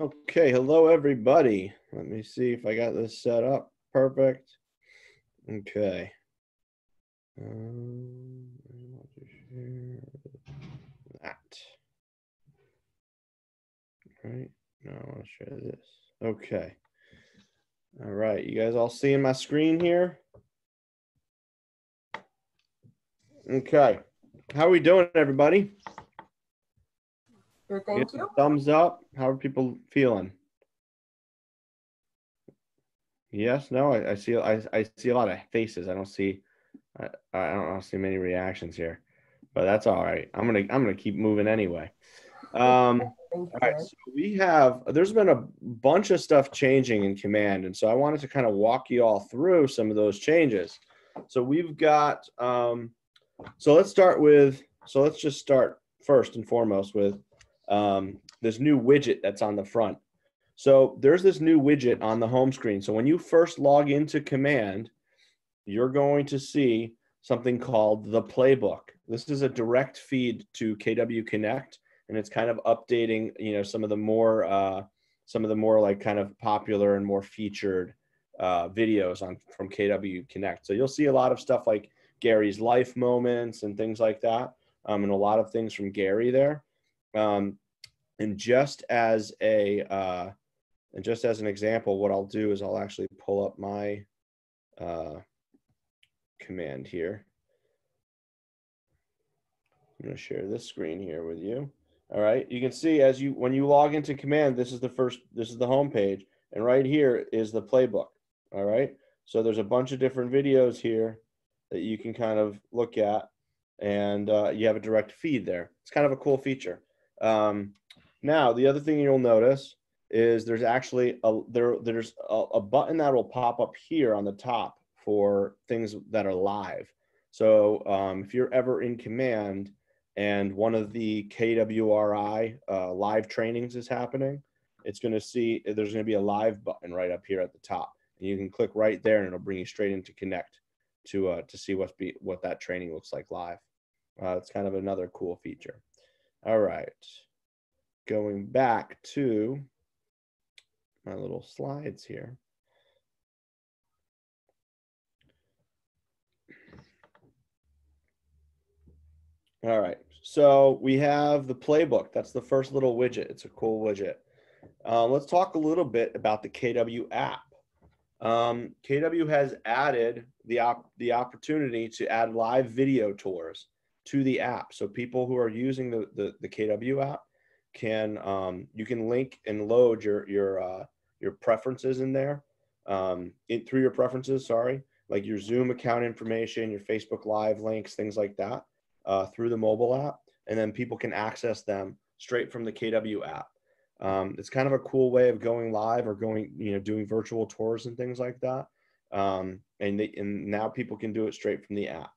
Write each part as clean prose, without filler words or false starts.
Okay, hello everybody. Let me see if I got this set up. Perfect. Okay. I want to share that. Right. Now I want to share this. Okay. All right. You guys all seeing my screen here? Okay. How are we doing, everybody? Good, thank you. Thumbs up. How are people feeling? Yes, no, I see I see a lot of faces. I don't see many reactions here. But that's all right. I'm gonna keep moving anyway. All right, so there's been a bunch of stuff changing in Command, and so I wanted to kind of walk you all through some of those changes. So we've got so let's just start first and foremost with this new widget that's on the front. So there's this new widget on the home screen. So when you first log into Command, you're going to see something called the playbook. This is a direct feed to KW Connect, and it's kind of updating, some of the more like kind of popular and more featured videos from KW Connect. So you'll see a lot of stuff like Gary's life moments and things like that, and a lot of things from Gary there. And just as an example, what I'll do is I'll actually pull up my command here. I'm going to share this screen here with you. All right, you can see when you log into Command, this is the home page, and right here is the playbook. All right, so there's a bunch of different videos here that you can kind of look at, and you have a direct feed there. It's kind of a cool feature. Now, the other thing you'll notice is there's actually there's a button that will pop up here on the top for things that are live. So if you're ever in Command and one of the KWRI live trainings is happening, there's going to be a live button right up here at the top, and you can click right there, and it'll bring you straight into Connect to see what that training looks like live. It's kind of another cool feature. All right, going back to my little slides here. All right, so we have the playbook. That's the first little widget. It's a cool widget. Let's talk a little bit about the KW app. KW has added the opportunity to add live video tours to the app. So people who are using the KW app you can link and load your preferences in there through your preferences. Sorry, like your Zoom account information, your Facebook Live links, things like that, through the mobile app, and then people can access them straight from the KW app. It's kind of a cool way of going live or doing virtual tours and things like that. And now people can do it straight from the app.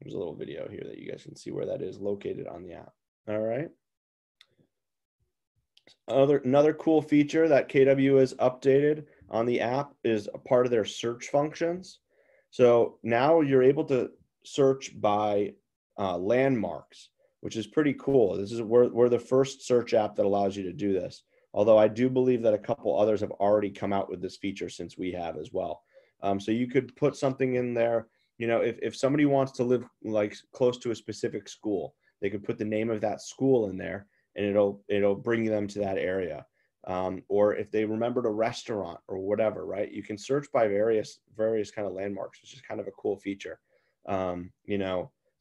There's a little video here that you guys can see where that is located on the app. All right. Another cool feature that KW has updated on the app is a part of their search functions. So now you're able to search by landmarks, which is pretty cool. We're the first search app that allows you to do this. Although I do believe that a couple others have already come out with this feature since we have as well. So you could put something in there. If somebody wants to live like close to a specific school, they could put the name of that school in there, and it'll bring them to that area. Or if they remembered a restaurant or whatever, right? You can search by various kind of landmarks, which is kind of a cool feature. So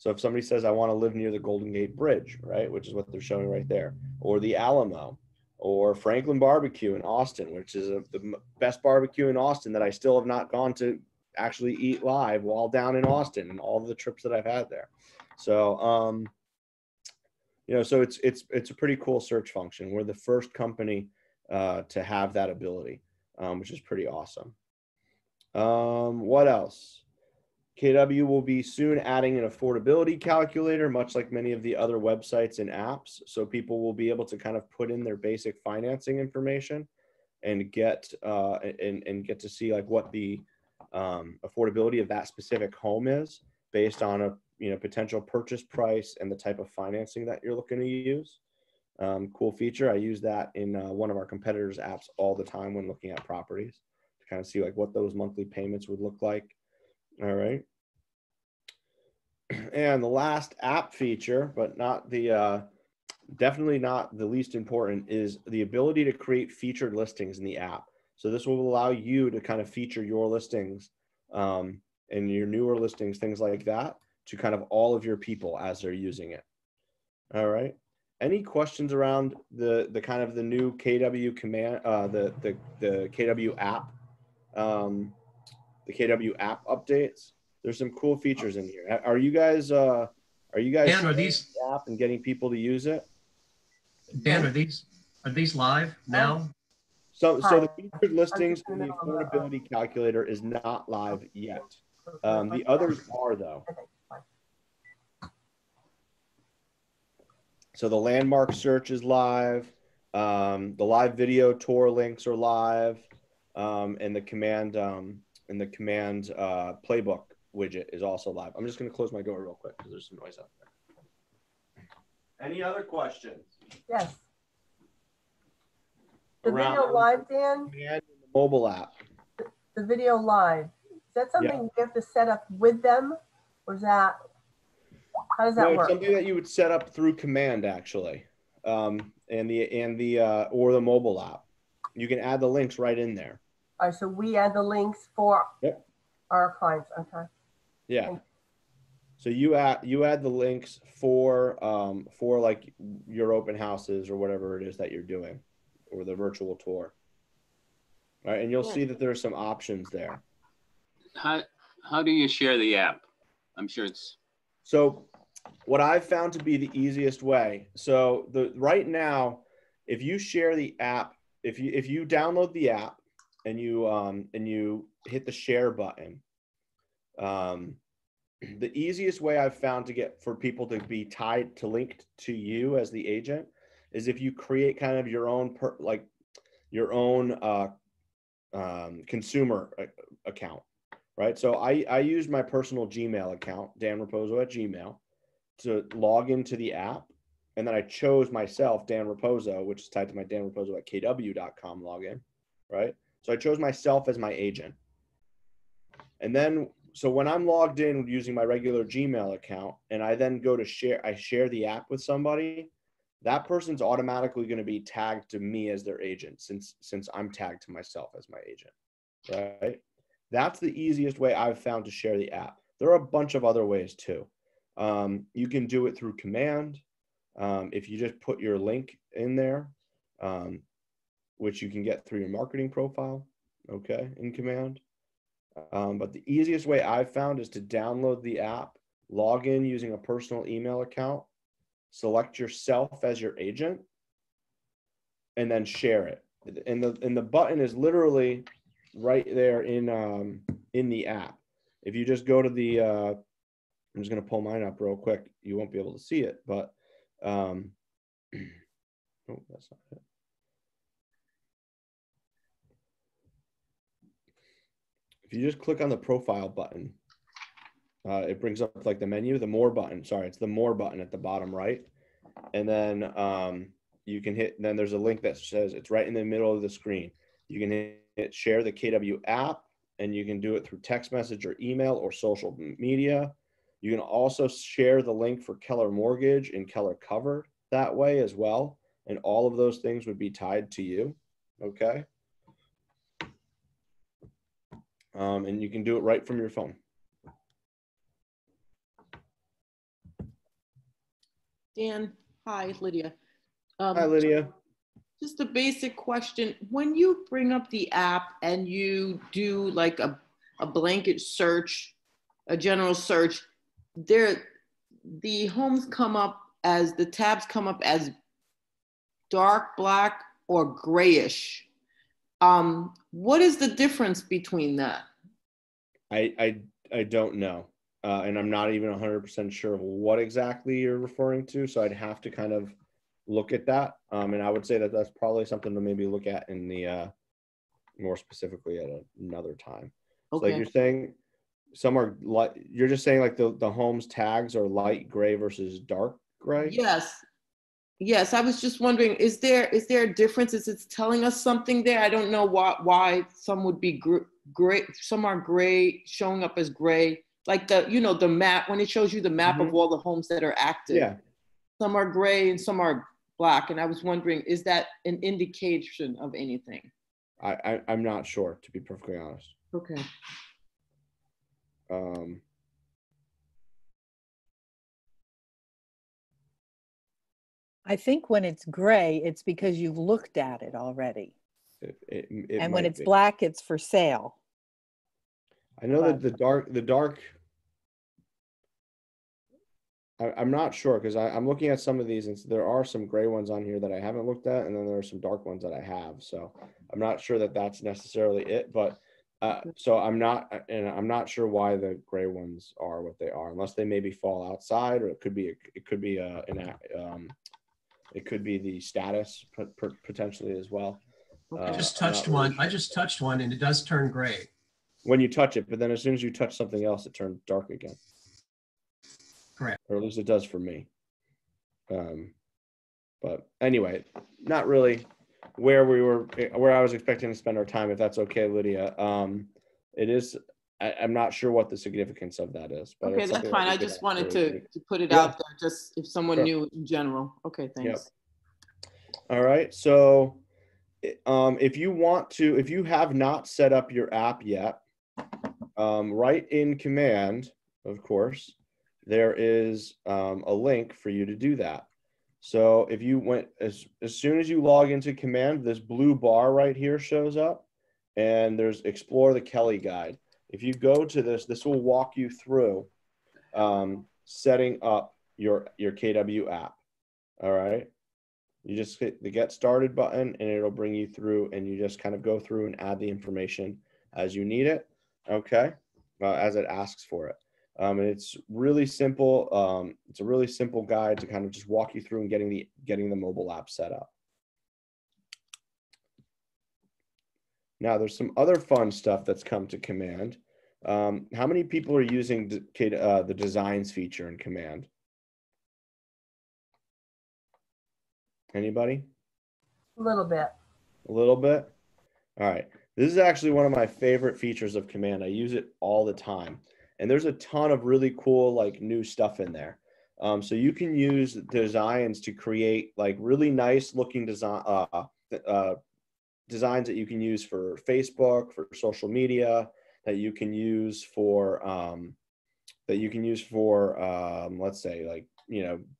if somebody says, I want to live near the Golden Gate Bridge, right, which is what they're showing right there, or the Alamo, or Franklin Barbecue in Austin, which is the best barbecue in Austin that I still have not gone to actually eat live while down in Austin and all the trips that I've had there. So, so it's a pretty cool search function. We're the first company to have that ability, which is pretty awesome. What else? KW will be soon adding an affordability calculator, much like many of the other websites and apps. So people will be able to kind of put in their basic financing information and get to see like what the affordability of that specific home is based on a potential purchase price and the type of financing that you're looking to use. Cool feature. I use that in one of our competitors' apps all the time when looking at properties to kind of see like what those monthly payments would look like. All right. And the last app feature, but not the definitely not the least important, is the ability to create featured listings in the app. So this will allow you to kind of feature your listings and your newer listings, things like that, to kind of all of your people as they're using it. All right. Any questions around the kind of the new KW command, the KW app, the KW app updates? There's some cool features in here. Are you guys Dan, are sharing these the app and getting people to use it? Dan, are these live now? So Hi. the featured listings in and the the middle of affordability calculator is not live yet. The others are though. So the landmark search is live. The live video tour links are live, and the command playbook widget is also live. I'm just going to close my door real quick because there's some noise out there. Any other questions? Yes. The Around video live, Dan? command in the mobile app. The video live. Is that something you have to set up with them? Or is that, how does that No, work? it's something that you would set up through command actually, and the or the mobile app. You can add the links right in there. All right, so we add the links for our clients. Okay. Yeah. So you add the links for like your open houses or whatever it is that you're doing, or the virtual tour. All right, and you'll see that there's some options there. How do you share the app? I'm sure it's. So what I've found to be the easiest way. So right now, if you share the app, if you download the app and you hit the share button, the easiest way I've found to get for people to be tied to linked to you as the agent is if you create kind of your own consumer account, right? So I used my personal Gmail account, Dan Raposo at Gmail, to log into the app. And then I chose myself, Dan Raposo, which is tied to my Dan Raposo at kw.com login, right? So I chose myself as my agent. And then, so when I'm logged in using my regular Gmail account and I then go to share the app with somebody, that person's automatically going to be tagged to me as their agent since I'm tagged to myself as my agent, right? That's the easiest way I've found to share the app. There are a bunch of other ways too. You can do it through command. If you just put your link in there, which you can get through your marketing profile, okay, in command. But the easiest way I've found is to download the app, log in using a personal email account, select yourself as your agent, and then share it. And the button is literally right there in the app. If you just go to the, I'm just going to pull mine up real quick. You won't be able to see it, but oh, that's not it. If you just click on the profile button, it brings up like the menu, the more button. Sorry, it's the more button at the bottom right. And then you can hit, then there's a link that says it's right in the middle of the screen. You can hit share the KW app, and you can do it through text message or email or social media. You can also share the link for Keller Mortgage and Keller Covered that way as well. And all of those things would be tied to you. Okay. And you can do it right from your phone. Dan, hi, Lydia. Hi, Lydia. Just a basic question. When you bring up the app and you do like a blanket search, a general search, the homes come up as, the tabs come up as dark black or grayish. What is the difference between that? I don't know. And I'm not even 100% sure of what exactly you're referring to. So I'd have to kind of look at that. And I would say that that's probably something to maybe look at in the more specifically at another time. Okay. So like you're saying some are light, you're just saying like the home's tags are light gray versus dark gray? Yes. Yes, I was just wondering, is there a difference? Is it telling us something there? I don't know why some would be gray, some are gray, showing up as gray, like the map, when it shows you the map of all the homes that are active. Yeah. Some are gray and some are black, and I was wondering, is that an indication of anything? I'm not sure, to be perfectly honest. Okay. I think when it's gray, it's because you've looked at it already. And when it's black, it's for sale. I know that the dark. I'm not sure, because I'm looking at some of these, and there are some gray ones on here that I haven't looked at, and then there are some dark ones that I have. So I'm not sure that that's necessarily it, but so I'm not sure why the gray ones are what they are, unless they maybe fall outside, or it could be the status potentially as well. I just touched one. Sure. I just touched one, and it does turn gray when you touch it. But then as soon as you touch something else, it turns dark again. Correct. Or at least it does for me. But anyway, not really where I was expecting to spend our time, if that's okay, Lydia. It is. I'm not sure what the significance of that is. But okay, that's fine. I just wanted to put it out there, just if someone knew in general. Okay, thanks. Yep. All right. So if you have not set up your app yet, right in Command, of course, there is a link for you to do that. So if you went, as soon as you log into Command, this blue bar right here shows up, and there's Explore the Kelly Guide. If you go to this will walk you through setting up your KW app. All right. You just hit the Get Started button, and it'll bring you through, and you just kind of go through and add the information as you need it. Okay. As it asks for it. And it's really simple. It's a really simple guide to kind of just walk you through and getting the mobile app set up. Now, there's some other fun stuff that's come to Command. How many people are using the Designs feature in Command? Anybody? A little bit. A little bit? All right. This is actually one of my favorite features of Command. I use it all the time. And there's a ton of really cool, like, new stuff in there. So you can use Designs to create like really nice looking designs that you can use for Facebook, for social media, that you can use for let's say, like,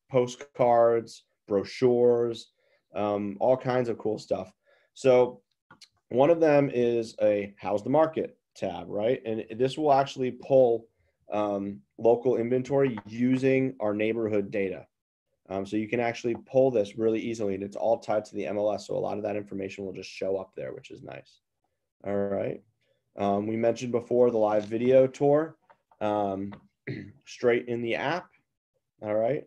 postcards, brochures, all kinds of cool stuff. So one of them is a How's the Market tab, right? And this will actually pull local inventory using our neighborhood data. So you can actually pull this really easily, and it's all tied to the MLS. So a lot of that information will just show up there, which is nice. All right. We mentioned before the live video tour, straight in the app. All right.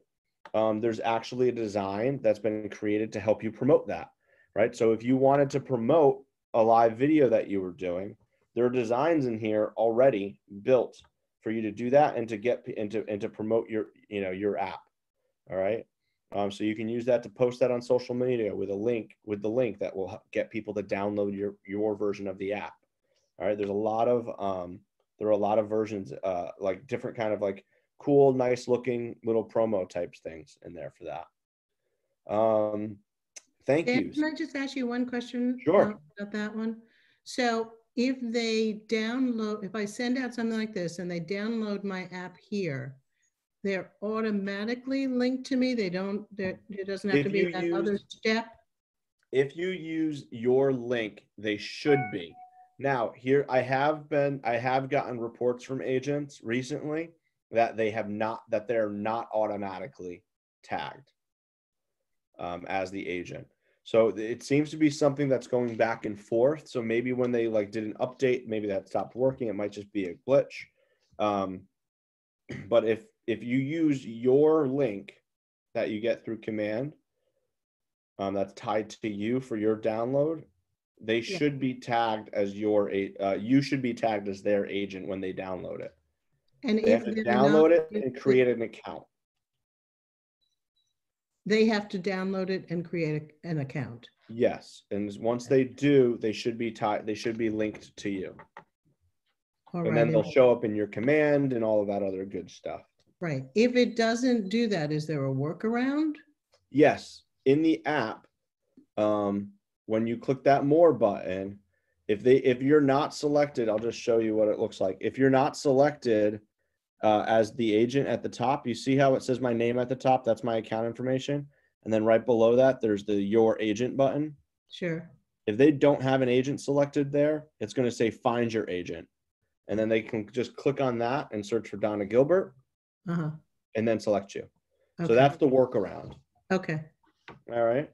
There's actually a design that's been created to help you promote that, right? So if you wanted to promote a live video that you were doing, there are designs in here already built for you to do that and to get and to promote your app. All right. So you can use that to post that on social media with the link that will get people to download your version of the app. All right. There are a lot of versions, like different kind of like cool, nice looking little promo types things in there for that. Thank you. Can I just ask you one question? Sure. About that one? So if I send out something like this and they download my app here, they're automatically linked to me. It doesn't have to be that other step. If you use your link, they should be. Now, here I have gotten reports from agents recently that they're not automatically tagged as the agent. So it seems to be something that's going back and forth. So maybe when they did an update, maybe that stopped working. It might just be a glitch. But if you use your link that you get through Command, that's tied to you for your download, they should be tagged as you should be tagged as their agent when they download it. And they have to download it and create an account. they have to download it and create an account. Yes, and once they do, they should be tied. They should be linked to you, All and right. then they'll show up in your command and all of that other good stuff. Right. If it doesn't do that, is there a workaround? Yes, in the app, when you click that more button, if you're not selected, I'll just show you what it looks like. If you're not selected as the agent at the top, you see how it says my name at the top? That's my account information. And then right below that, there's the Your Agent button. Sure. If they don't have an agent selected there, it's going to say Find Your Agent. And then they can just click on that and search for Donna Gilbert and then select you. Okay. So that's the workaround. Okay. All right.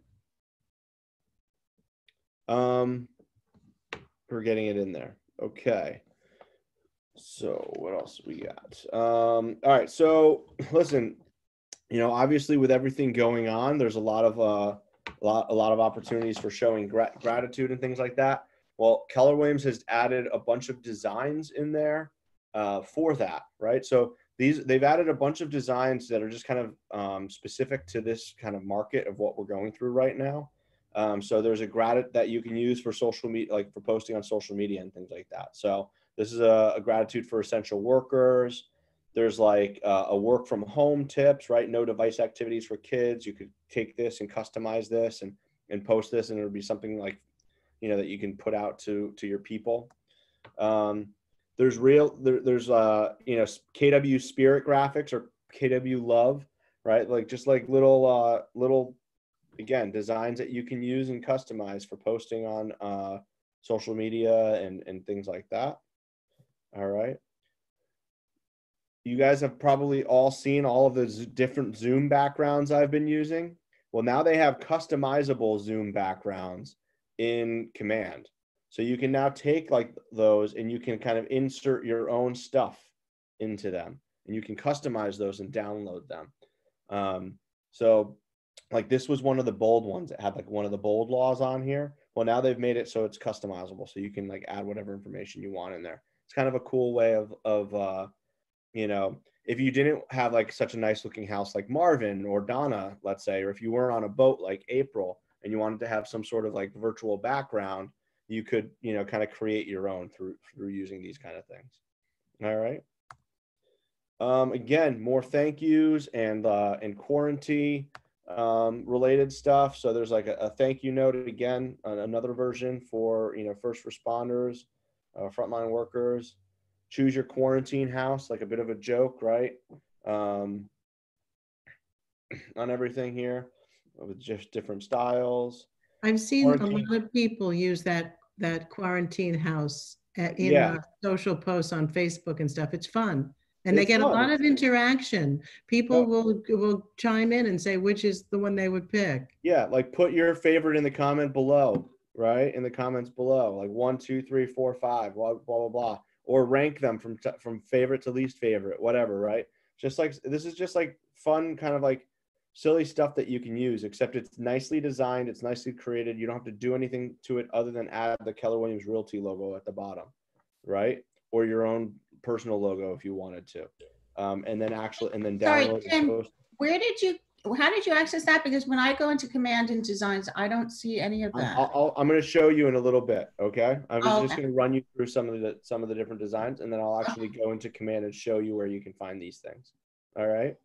We're getting it in there. Okay. So what else we got? All right. So listen, obviously with everything going on, there's a lot of opportunities for showing gratitude and things like that. Well, Keller Williams has added a bunch of designs in there for that, right? So they've added a bunch of designs that are just kind of specific to this kind of market of what we're going through right now. So there's a gratitude that you can use for social media, like for posting on social media and things like that. So this is a gratitude for essential workers. There's like a work from home tips, right? No device activities for kids. You could take this and customize this and post this, and it'll be something like, that you can put out to your people. There's KW Spirit graphics or KW Love, right? Like just like little, again, designs that you can use and customize for posting on social media and things like that. All right. You guys have probably all seen all of the different Zoom backgrounds I've been using. Well, now they have customizable Zoom backgrounds in Command. So you can now take like those and you can kind of insert your own stuff into them, and you can customize those and download them. So like this was one of the bold ones. It had like one of the bold laws on here. Well, now they've made it so it's customizable. So you can like add whatever information you want in there. It's kind of a cool way of if you didn't have like such a nice looking house like Marvin or Donna, let's say, or if you weren't on a boat like April and you wanted to have some sort of like virtual background, you could, kind of create your own through using these kind of things. All right. Again, more thank yous and quarantine related stuff. So there's like a thank you note again, another version for, first responders, frontline workers. Choose your quarantine house, like a bit of a joke, right? On everything here with just different styles. I've seen a lot of people use that quarantine house in social posts on Facebook and stuff. It's fun. And they get a lot of interaction. People will chime in and say which is the one they would pick. Yeah, like put your favorite in the comment below, right? In the comments below, like 1, 2, 3, 4, 5, blah, blah, blah, blah. Or rank them from favorite to least favorite, whatever, right? Just like, this is just like fun, kind of like silly stuff that you can use, except it's nicely designed, it's nicely created. You don't have to do anything to it other than add the Keller Williams Realty logo at the bottom, right? Or your own personal logo if you wanted to. And then download. Sorry, Tim, how did you access that? Because when I go into Command and Designs, I don't see any of that. I'm going to show you in a little bit. Okay. I'm just going to run you through some of the different designs, and then I'll actually go into Command and show you where you can find these things. All right.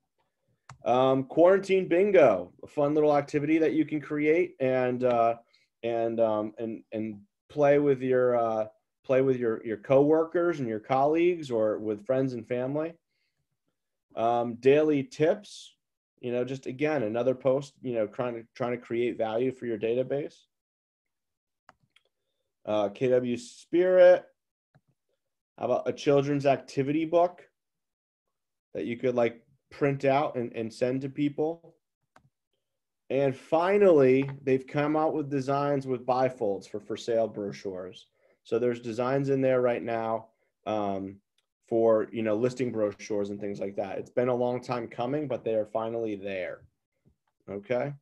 Quarantine bingo, a fun little activity that you can create and play with your coworkers and your colleagues or with friends and family. Daily tips. Just again, another post, trying to create value for your database. KW Spirit. How about a children's activity book that you could like print out and send to people? And finally, they've come out with designs with bifolds for sale brochures. So there's designs in there right now for listing brochures and things like that. It's been a long time coming, but they are finally there. Okay.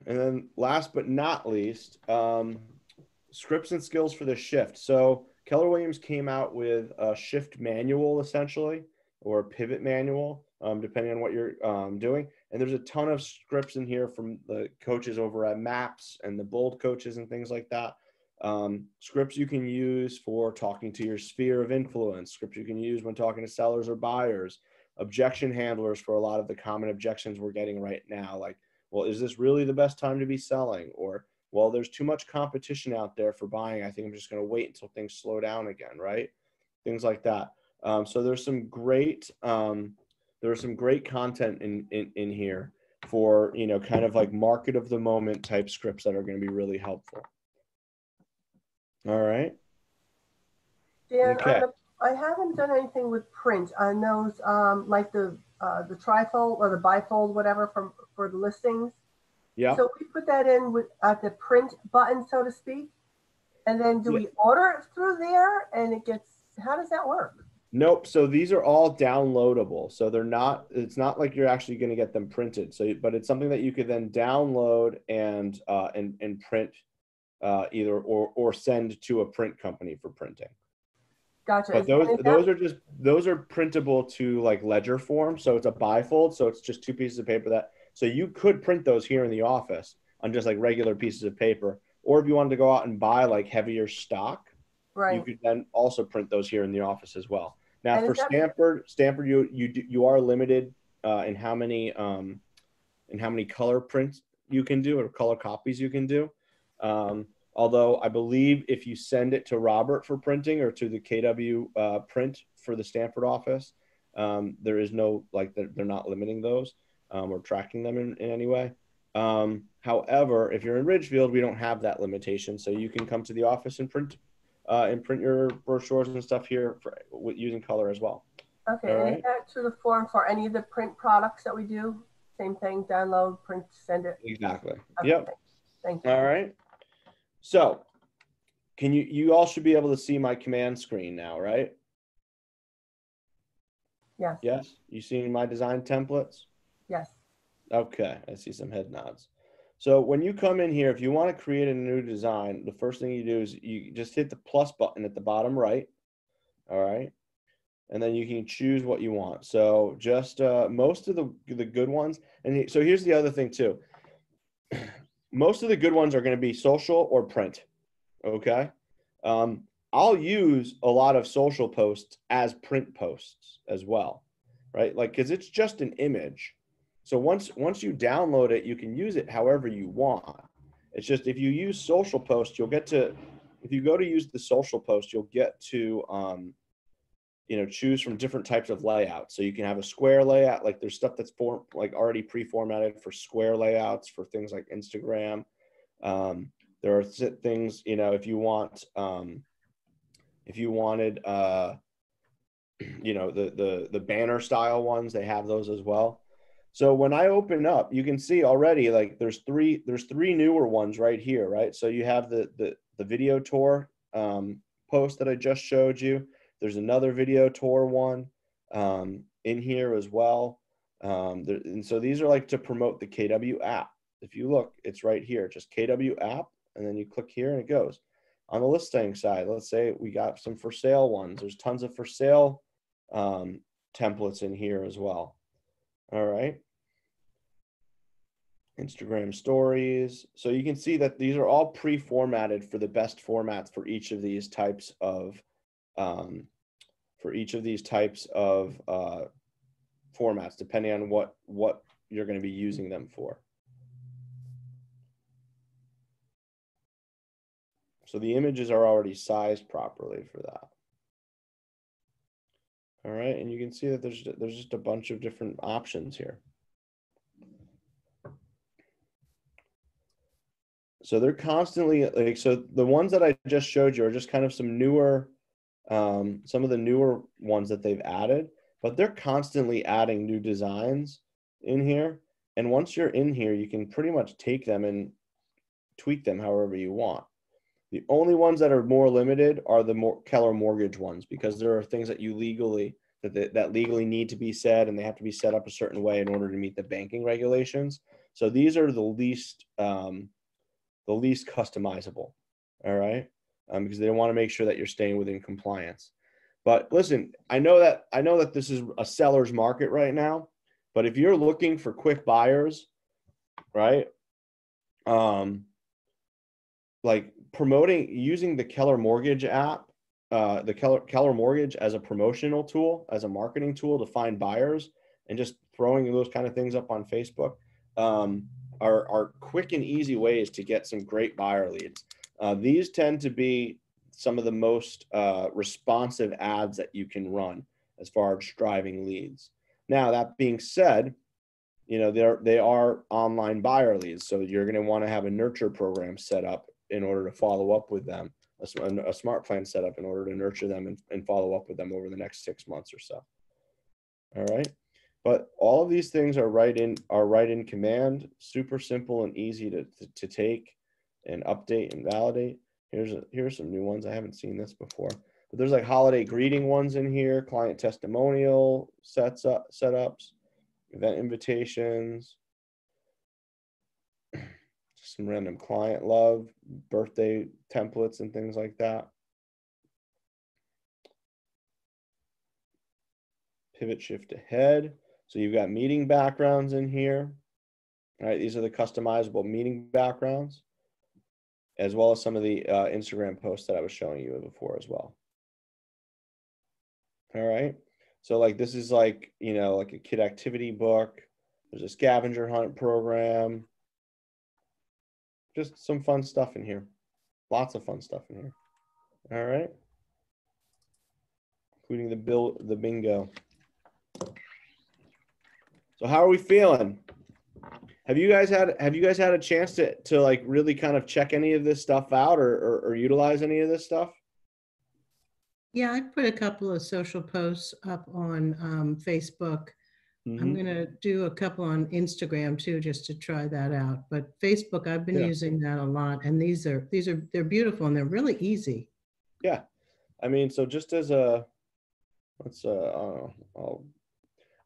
And then last but not least, scripts and skills for the shift. So Keller Williams came out with a shift manual essentially, or a pivot manual. depending on what you're doing. And there's a ton of scripts in here from the coaches over at Maps and the Bold coaches and things like that. Scripts you can use for talking to your sphere of influence, scripts you can use when talking to sellers or buyers, objection handlers for a lot of the common objections we're getting right now. Like, well, is this really the best time to be selling? Or, well, there's too much competition out there for buying. I think I'm just going to wait until things slow down again, right? Things like that. So there's some great content in here for, you know, kind of like market of the moment type scripts that are going to be really helpful. All right. Dan, Okay. I haven't done anything with print on those, like the trifold or the bifold, whatever, for the listings. Yeah. So we put that in at the print button, so to speak, and then do we order it through there, and it gets? How does that work? Nope. So these are all downloadable. So they're not. It's not like you're actually going to get them printed. So, but it's something that you could then download and print, either or send to a print company for printing. Gotcha. But those are printable to like ledger form. So it's a bifold. So it's just two pieces of paper that, so you could print those here in the office on just like regular pieces of paper. Or if you wanted to go out and buy like heavier stock, right, you could then also print those here in the office as well. Now for Stamford, you are limited in how many color prints you can do or color copies you can do. Although I believe if you send it to Robert for printing or to the KW print for the Stamford office, there is no, like, they're not limiting those or tracking them in any way. However, if you're in Ridgefield, we don't have that limitation. So you can come to the office and print your brochures and stuff here using color as well. Okay, and is that to the form for any of the print products that we do? Same thing, download, print, send it? Exactly. Okay, Yep. Thank you. All right. So can you all should be able to see my command screen now, right? Yes. Yes. You seeing my design templates? Yes. Okay. I see some head nods. So when you come in here, if you want to create a new design, the first thing you do is you just hit the plus button at the bottom right. All right. And then you can choose what you want. So just most of the good ones. And so here's the other thing too. Most of the good ones are going to be social or print. Okay. I'll use a lot of social posts as print posts as well, right? Like, cause it's just an image. So once you download it, you can use it however you want. It's just, if you use social posts, you'll get to, if you go to use the social post, you'll get to, choose from different types of layouts. So you can have a square layout, like there's stuff that's already pre-formatted for square layouts for things like Instagram. There are things, if you want, if you wanted, the banner style ones, they have those as well. So when I open up, you can see already, like there's three newer ones right here, right? So you have the video tour post that I just showed you. There's another video tour one in here as well. And so these are like to promote the KW app. If you look, it's right here, just KW app, and then you click here and it goes. On the listing side, let's say we got some for sale ones. There's tons of for sale templates in here as well. All right. Instagram stories. So you can see that these are all pre-formatted for the best formats for each of these types of formats, depending on what you're going to be using them for. So the images are already sized properly for that. All right, and you can see that there's just a bunch of different options here. So they're constantly so the ones that I just showed you are just kind of some newer, some of the newer ones that they've added, but they're constantly adding new designs in here. And once you're in here, you can pretty much take them and tweak them however you want. The only ones that are more limited are the Keller Mortgage ones, because there are things that you legally need to be said, and they have to be set up a certain way in order to meet the banking regulations. So these are the least customizable, all right, because they want to make sure that you're staying within compliance. But listen, I know that this is a seller's market right now, but if you're looking for quick buyers, right? Like using the Keller Mortgage app, the Keller Mortgage as a promotional tool, as a marketing tool to find buyers, and just throwing those kind of things up on Facebook, are quick and easy ways to get some great buyer leads. These tend to be some of the most responsive ads that you can run as far as driving leads. Now, that being said, you know, they are online buyer leads. So you're going to want to have a nurture program set up in order to follow up with them, a smart plan set up in order to nurture them and follow up with them over the next 6 months or so. All right. But all of these things are right in command, super simple and easy to take and update and validate. Here's some new ones. I haven't seen this before, but there's like holiday greeting ones in here, client testimonial setups, event invitations, some random client love, birthday templates and things like that. Pivot shift ahead. So you've got meeting backgrounds in here. All right, these are the customizable meeting backgrounds, as well as some of the Instagram posts that I was showing you before as well. All right. So like this is like, you know, like a kid activity book. There's a scavenger hunt program. Just some fun stuff in here. Lots of fun stuff in here. All right. Including the bingo. So how are we feeling? Have you guys had a chance to like really kind of check any of this stuff out or utilize any of this stuff? Yeah, I put a couple of social posts up on Facebook. I'm going to do a couple on Instagram too, just to try that out. But Facebook, I've been using that a lot, and they're beautiful and they're really easy. Yeah, I mean, so just as a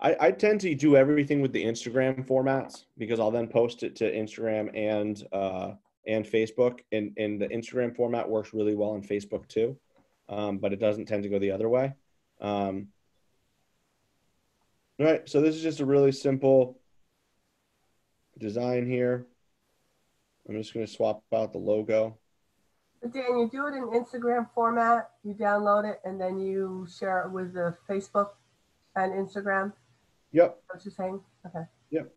I tend to do everything with the Instagram formats because I'll then post it to Instagram and Facebook, and the Instagram format works really well on Facebook too, but it doesn't tend to go the other way. All right, so this is just a really simple design here. I'm just going to swap out the logo. Dan, you do it in Instagram format, you download it, and then you share it with the Facebook and Instagram? Yep. What you're saying? Okay. Yep.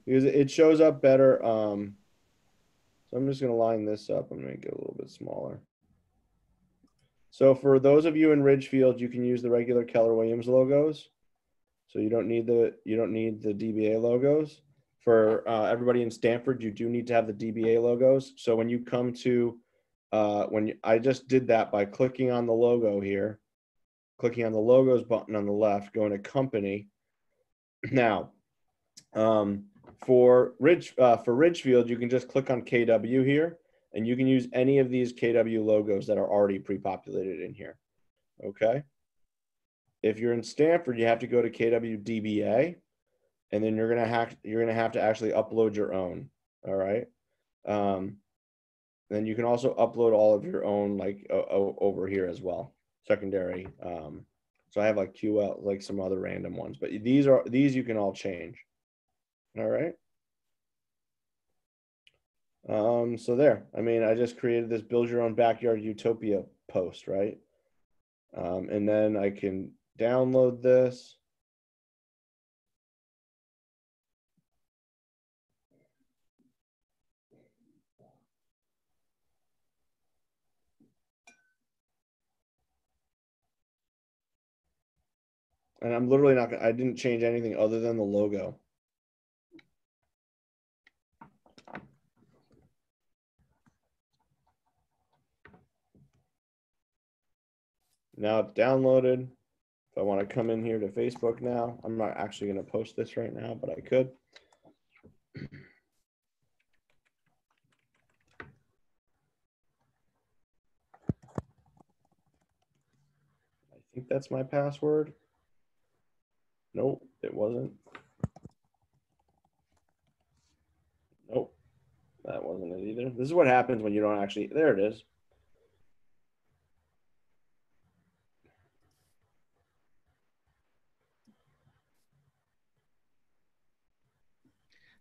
Because it shows up better. So I'm just going to line this up and make it a little bit smaller. So for those of you in Ridgefield, you can use the regular Keller Williams logos. So you don't need the DBA logos. For everybody in Stamford, you do need to have the DBA logos. So when you come to, I just did that by clicking on the logo here, clicking on the logos button on the left, going to company. Now, for Ridgefield, you can just click on KW here, and you can use any of these KW logos that are already pre-populated in here. Okay. If you're in Stamford, you have to go to KW DBA, and then you're gonna have to actually upload your own. All right. Then you can also upload all of your own, like over here as well, secondary. So I have like QL, like some other random ones, but these you can all change. All right. So there. I mean, I just created this build your own backyard utopia post, right? And then I can download this. And I'm literally not gonna, I didn't change anything other than the logo. Now it's downloaded. If I want to come in here to Facebook now, I'm not actually going to post this right now, but I could. I think that's my password. Nope, it wasn't. Nope, that wasn't it either. This is what happens when you don't actually, there it is.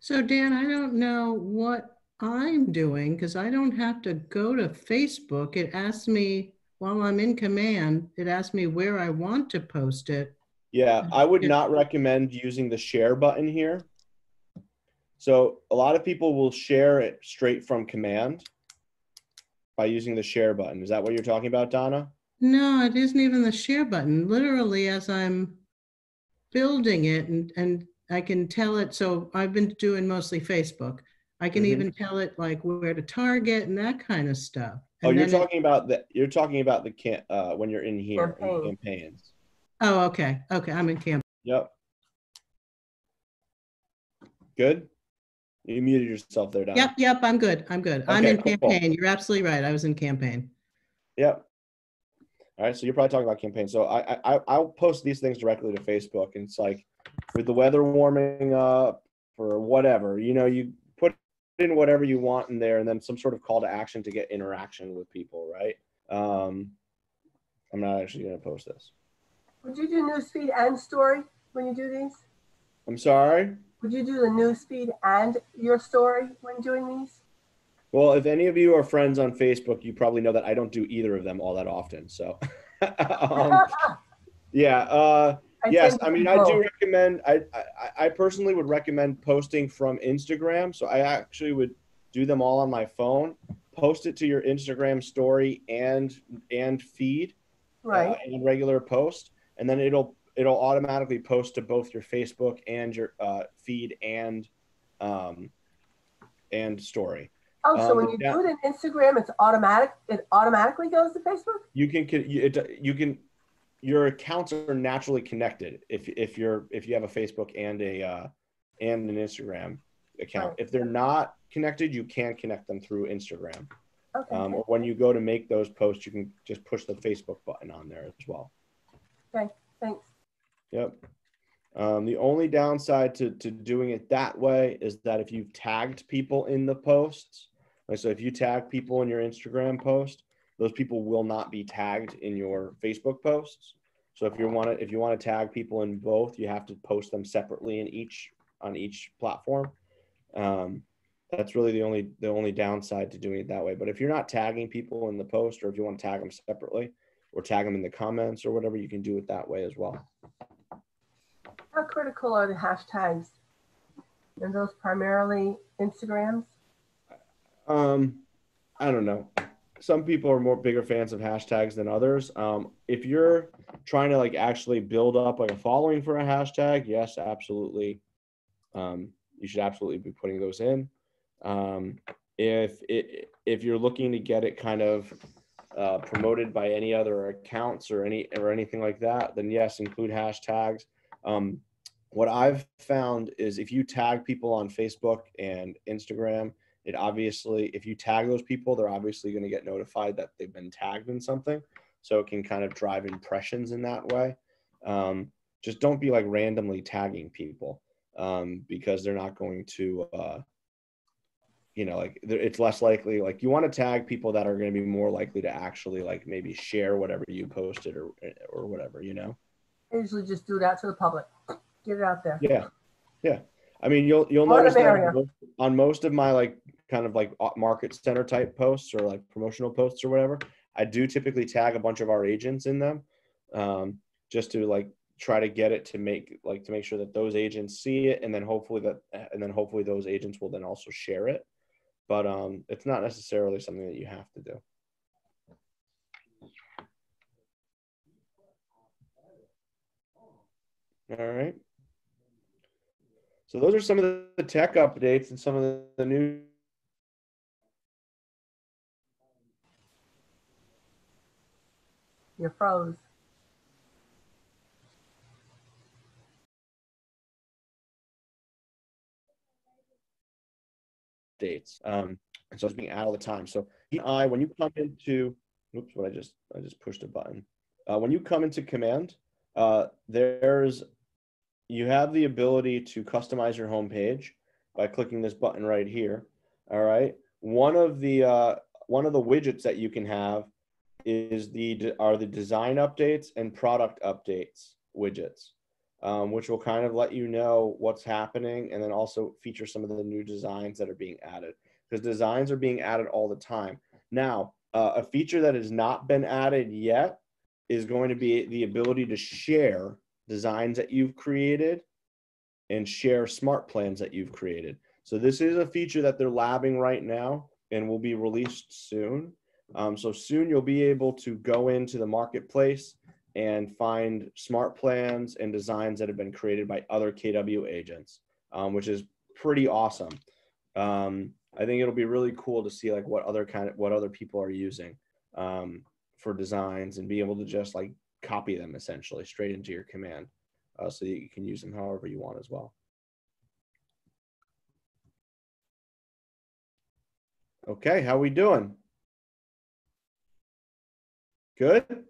So Dan, I don't know what I'm doing because I don't have to go to Facebook. It asks me while I'm in command, it asks me where I want to post it. Yeah, I would not recommend using the share button here. So a lot of people will share it straight from command by using the share button. Is that what you're talking about, Donna? No, it isn't even the share button. Literally, as I'm building it and I can tell it. So I've been doing mostly Facebook. I can even tell it like where to target and that kind of stuff. Oh, And you're talking about the when you're in here in campaigns. Oh, okay. Okay, I'm in campaign. Yep. Good. You muted yourself there, Donna. Yep, I'm good. I'm good. Okay, I'm in cool. campaign. You're absolutely right. I was in campaign. Yep. All right, so you're probably talking about campaign. So I'll post these things directly to Facebook, and it's like with the weather warming up or whatever, you know, you put in whatever you want in there, and then some sort of call to action to get interaction with people, right? I'm not actually going to post this. Would you do newsfeed and story when you do these? I'm sorry? Would you do the newsfeed and your story when doing these? Well, if any of you are friends on Facebook, you probably know that I don't do either of them all that often. So, yeah. Yes, I mean, I do recommend, I personally would recommend posting from Instagram. So I actually would do them all on my phone, post it to your Instagram story and feed, right, and regular post. And then it'll automatically post to both your Facebook and your feed and story. Oh, so when you do it in Instagram, it's automatic. It automatically goes to Facebook. You can your accounts are naturally connected if you have a Facebook and an Instagram account. Right. If they're not connected, you can connect them through Instagram. Okay. Or when you go to make those posts, you can just push the Facebook button on there as well. Okay. Thanks. Yep. The only downside to doing it that way is that if you've tagged people in the posts, like so if you tag people in your Instagram post, those people will not be tagged in your Facebook posts. So if you want to tag people in both, you have to post them separately on each platform. That's really the only downside to doing it that way. But if you're not tagging people in the post, or if you want to tag them separately or tag them in the comments or whatever, you can do it that way as well. How critical are the hashtags? Are those primarily Instagrams? I don't know. Some people are bigger fans of hashtags than others. If you're trying to like actually build up like a following for a hashtag, yes, absolutely. You should absolutely be putting those in. If you're looking to get it kind of promoted by any other accounts or anything like that, then yes, include hashtags. What I've found is if you tag people on Facebook and Instagram, if you tag those people, they're obviously going to get notified that they've been tagged in something. So it can kind of drive impressions in that way. Just don't be like randomly tagging people because they're not going to, like it's less likely. Like you want to tag people that are going to be more likely to actually like maybe share whatever you posted or whatever, you know. I usually just do that to the public. Get it out there. Yeah. Yeah. I mean, you'll notice that on most of my like kind of like market center type posts or like promotional posts or whatever, I do typically tag a bunch of our agents in them, just to like try to get it to make sure that those agents see it, and then hopefully those agents will then also share it. But it's not necessarily something that you have to do. All right. So those are some of the tech updates and some of the new. You're froze. Dates. And so it's being added all the time. So when you come into, oops, what I just pushed a button. When you come into command, you have the ability to customize your homepage by clicking this button right here. All right. One of the widgets that you can have are the design updates and product updates widgets. which will kind of let you know what's happening, and then also feature some of the new designs that are being added, because designs are being added all the time. Now, a feature that has not been added yet is going to be the ability to share designs that you've created and share smart plans that you've created. So this is a feature that they're labbing right now and will be released soon. So soon you'll be able to go into the marketplace and find smart plans and designs that have been created by other KW agents, which is pretty awesome. I think it'll be really cool to see like what other people are using for designs, and be able to just like copy them essentially straight into your command, so that you can use them however you want as well. Okay, how we doing? Good?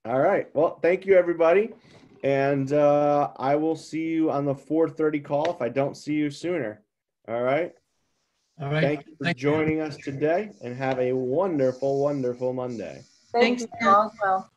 All right, well, thank you everybody. And I will see you on the 4:30 call if I don't see you sooner. All right. All right. Thank you for joining us today, and have a wonderful, wonderful Monday. Thank Thanks, you, Oswell.